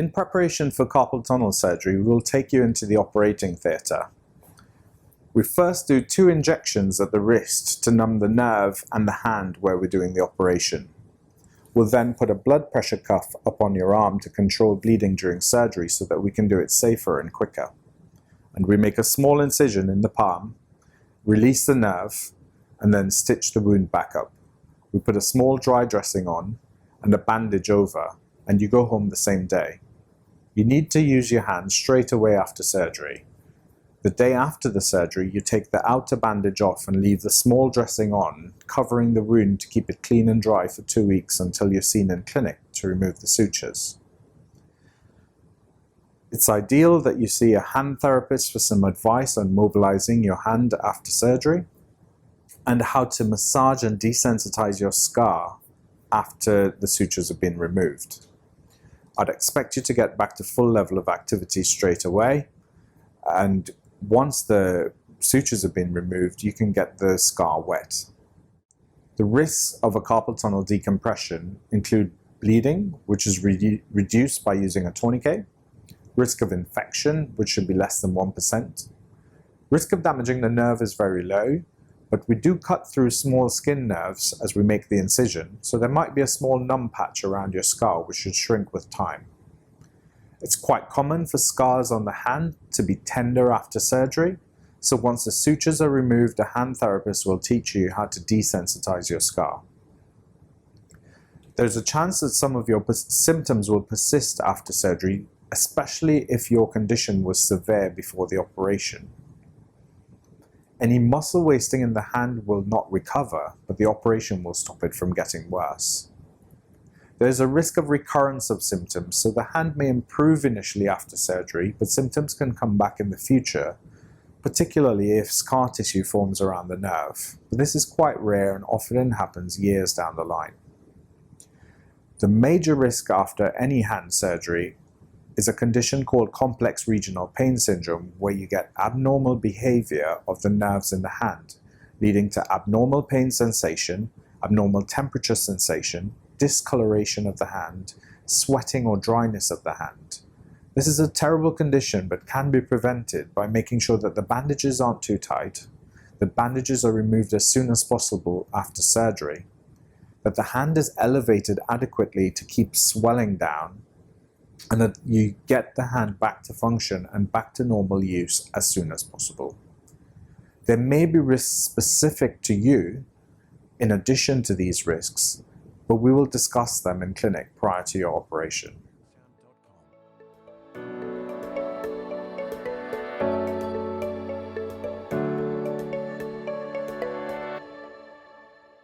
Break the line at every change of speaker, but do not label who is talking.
In preparation for carpal tunnel surgery, we will take you into the operating theatre. We first do 2 injections at the wrist to numb the nerve and the hand where we're doing the operation. We'll then put a blood pressure cuff up on your arm to control bleeding during surgery so that we can do it safer and quicker. And we make a small incision in the palm, release the nerve, and then stitch the wound back up. We put a small dry dressing on and a bandage over, and you go home the same day. You need to use your hands straight away after surgery. The day after the surgery, you take the outer bandage off and leave the small dressing on, covering the wound to keep it clean and dry for 2 weeks until you're seen in clinic to remove the sutures. It's ideal that you see a hand therapist for some advice on mobilizing your hand after surgery and how to massage and desensitize your scar after the sutures have been removed. I'd expect you to get back to full level of activity straight away, and once the sutures have been removed, you can get the scar wet. The risks of a carpal tunnel decompression include bleeding, which is reduced by using a tourniquet, risk of infection, which should be less than 1%. Risk of damaging the nerve is very low, but we do cut through small skin nerves as we make the incision, so there might be a small numb patch around your scar which should shrink with time. It's quite common for scars on the hand to be tender after surgery, so once the sutures are removed, a hand therapist will teach you how to desensitize your scar. There's a chance that some of your symptoms will persist after surgery, especially if your condition was severe before the operation. Any muscle wasting in the hand will not recover, but the operation will stop it from getting worse. There is a risk of recurrence of symptoms, so the hand may improve initially after surgery, but symptoms can come back in the future, particularly if scar tissue forms around the nerve. But this is quite rare and often happens years down the line. The major risk after any hand surgery is a condition called complex regional pain syndrome, where you get abnormal behavior of the nerves in the hand, leading to abnormal pain sensation, abnormal temperature sensation, discoloration of the hand, sweating or dryness of the hand. This is a terrible condition but can be prevented by making sure that the bandages aren't too tight, the bandages are removed as soon as possible after surgery, that the hand is elevated adequately to keep swelling down, and that you get the hand back to function and back to normal use as soon as possible. There may be risks specific to you in addition to these risks, but we will discuss them in clinic prior to your operation.